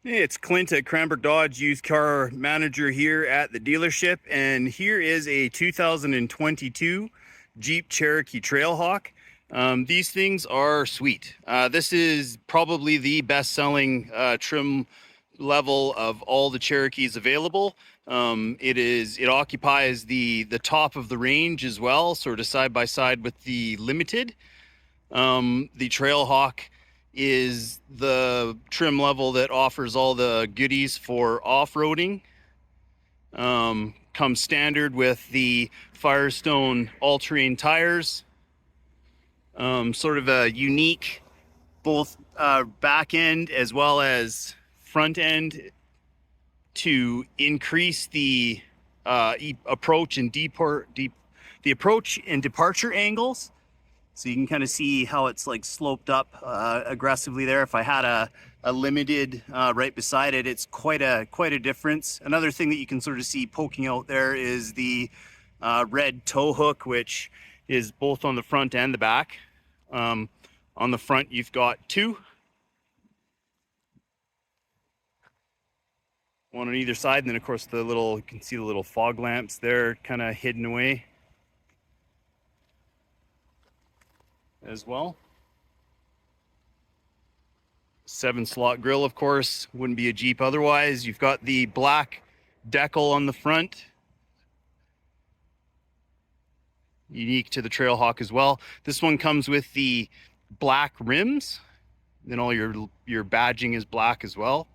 Hey, it's Clint at Cranbrook Dodge, used car manager here at the dealership, and here is a 2022 Jeep Cherokee Trailhawk. These things are sweet. This is probably the best-selling trim level of all the Cherokees available. It occupies the top of the range as well, sort of side by side with the Limited. The Trailhawk is the trim level that offers all the goodies for off-roading. Comes standard with the Firestone all-terrain tires. Sort of a unique both back end as well as front end to increase the approach and the approach and departure angles. So you can kind of see how it's like sloped up aggressively there. If I had a Limited right beside it, it's quite a difference. Another thing that you can sort of see poking out there is the red tow hook, which is both on the front and the back. On the front, you've got two. One on either side, and then of course you can see the little fog lamps there kind of hidden away as well. 7-slot grill, of course, wouldn't be a Jeep otherwise. You've got the black decal on the front, unique to the Trailhawk as well. This one comes with the black rims, then all your badging is black as well.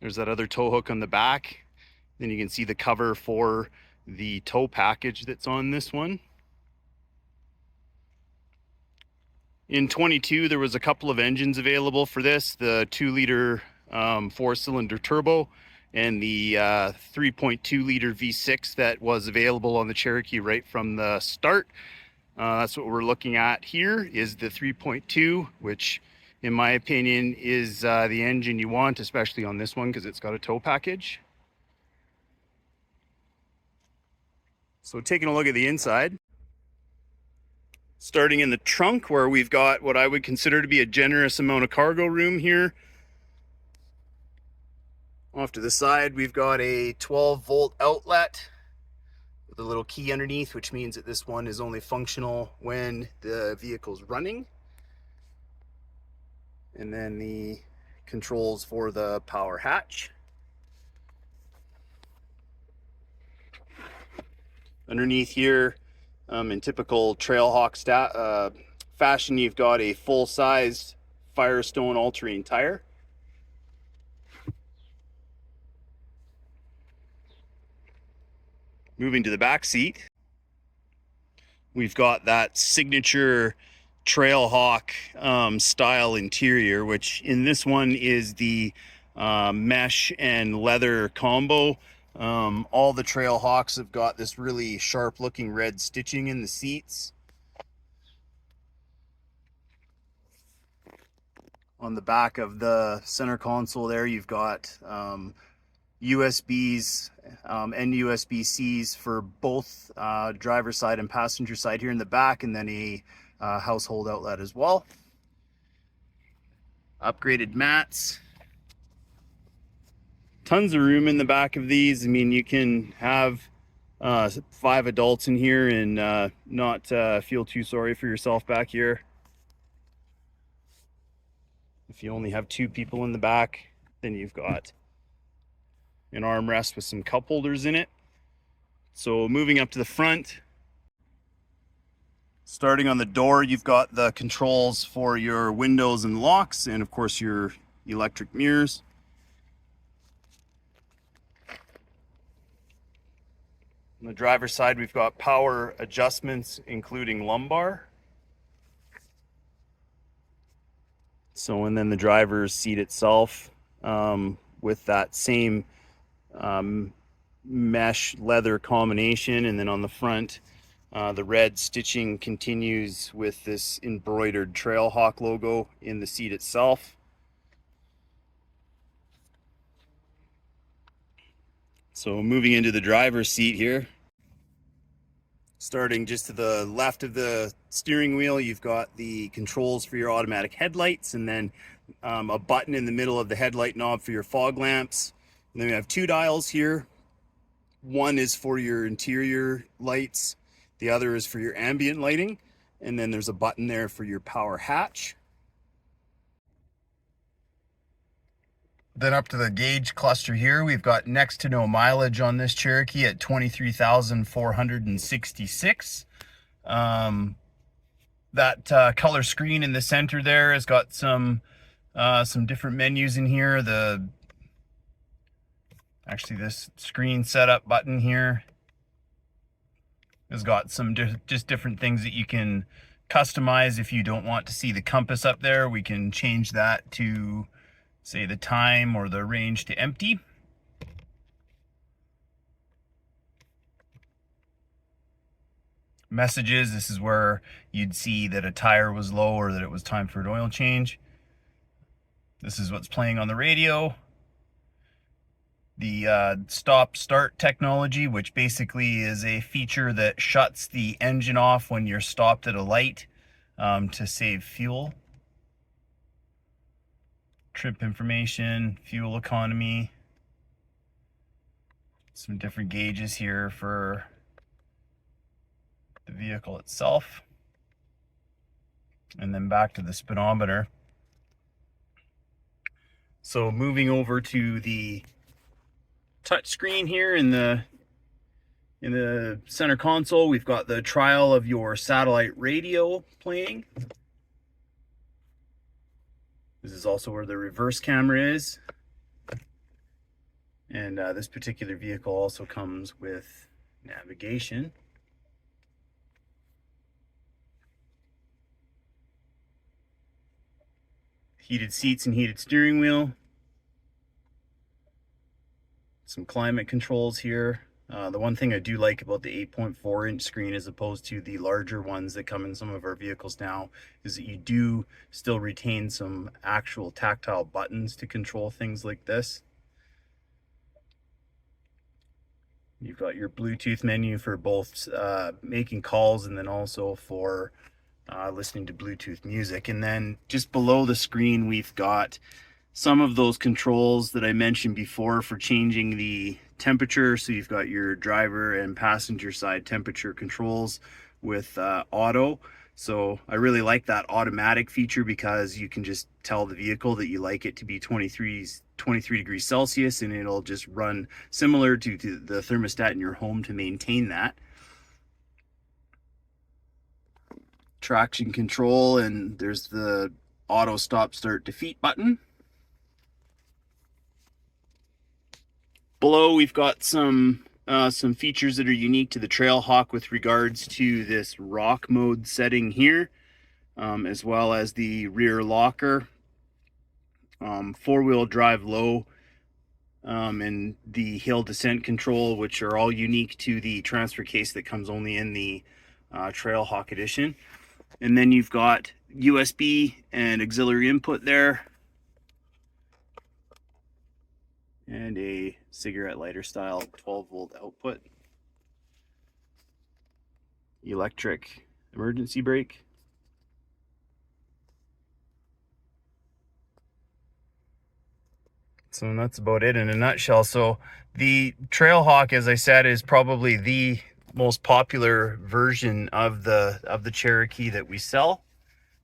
There's that other tow hook on the back. Then you can see the cover for the tow package that's on this one. In 22, there was a couple of engines available for this, the 2-liter 4-cylinder turbo and the 3.2 liter V6 that was available on the Cherokee right from the start. That's what we're looking at here, is the 3.2, which in my opinion is the engine you want, especially on this one because it's got a tow package. So taking a look at the inside, starting in the trunk where we've got what I would consider to be a generous amount of cargo room here. Off to the side, we've got a 12-volt outlet with a little key underneath, which means that this one is only functional when the vehicle's running. And then the controls for the power hatch. Underneath here, in typical Trailhawk fashion, you've got a full-size Firestone all-terrain tire. Moving to the back seat, we've got that signature Trailhawk style interior, which in this one is the mesh and leather combo. All the Trailhawks have got this really sharp looking red stitching in the seats. On the back of the center console there, you've got USBs and USB-Cs for both driver's side and passenger side here in the back, and then a household outlet as well. Upgraded mats. Tons of room in the back of these. I mean, you can have 5 adults in here and not feel too sorry for yourself back here. If you only have 2 people in the back, then you've got an armrest with some cup holders in it. So moving up to the front, starting on the door, you've got the controls for your windows and locks, and of course your electric mirrors. On the driver's side, we've got power adjustments, including lumbar. So, and then the driver's seat itself with that same mesh leather combination, and then on the front, the red stitching continues with this embroidered Trailhawk logo in the seat itself. So moving into the driver's seat here, Starting just to the left of the steering wheel, you've got the controls for your automatic headlights, and then a button in the middle of the headlight knob for your fog lamps. And then we have two dials here. One is for your interior lights, the other is for your ambient lighting, and then there's a button there for your power hatch. Then up to the gauge cluster here, we've got next to no mileage on this Cherokee at 23,466. That color screen in the center there has got some different menus in here. Actually, this screen setup button here has got some just different things that you can customize. If you don't want to see the compass up there, we can change that to, say, the time or the range to empty. Messages, this is where you'd see that a tire was low or that it was time for an oil change. This is what's playing on the radio. The stop-start technology, which basically is a feature that shuts the engine off when you're stopped at a light to save fuel. Trip information, fuel economy, some different gauges here for the vehicle itself, and then back to the speedometer. So moving over to the touch screen here in the center console, we've got the trial of your satellite radio playing. This is also where the reverse camera is. And this particular vehicle also comes with navigation. Heated seats and heated steering wheel. Some climate controls here. The one thing I do like about the 8.4-inch screen as opposed to the larger ones that come in some of our vehicles now is that you do still retain some actual tactile buttons to control things like this. You've got your Bluetooth menu for both making calls and then also for listening to Bluetooth music. And then just below the screen, we've got some of those controls that I mentioned before for changing the temperature. So you've got your driver and passenger side temperature controls with auto. So I really like that automatic feature because you can just tell the vehicle that you like it to be 23 degrees Celsius, and it'll just run similar to the thermostat in your home to maintain that. Traction control, and there's the auto stop start defeat button. Below, we've got some features that are unique to the Trailhawk with regards to this rock mode setting here, as well as the rear locker, four-wheel drive low, and the hill descent control, which are all unique to the transfer case that comes only in the Trailhawk edition. And then you've got USB and auxiliary input there, and a cigarette lighter style 12-volt output. Electric emergency brake. So that's about it in a nutshell. So the Trailhawk, as I said, is probably the most popular version of the Cherokee that we sell.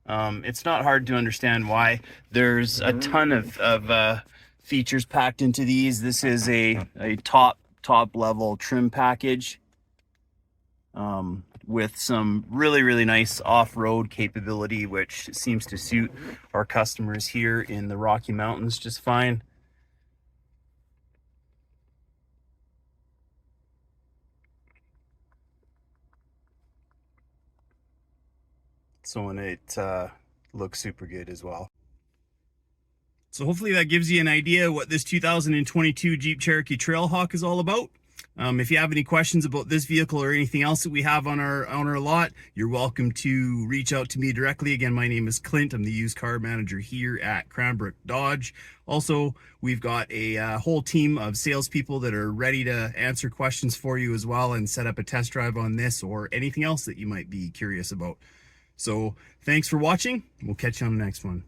It's not hard to understand why. There's a ton of features packed into these. This is a top level trim package with some really nice off-road capability, which seems to suit our customers here in the Rocky Mountains just fine. So, and it looks super good as well. So hopefully that gives you an idea what this 2022 Jeep Cherokee Trailhawk is all about. If you have any questions about this vehicle or anything else that we have on our lot, you're welcome to reach out to me directly. Again, my name is Clint. I'm the used car manager here at Cranbrook Dodge. Also, we've got a whole team of salespeople that are ready to answer questions for you as well and set up a test drive on this or anything else that you might be curious about. So thanks for watching. We'll catch you on the next one.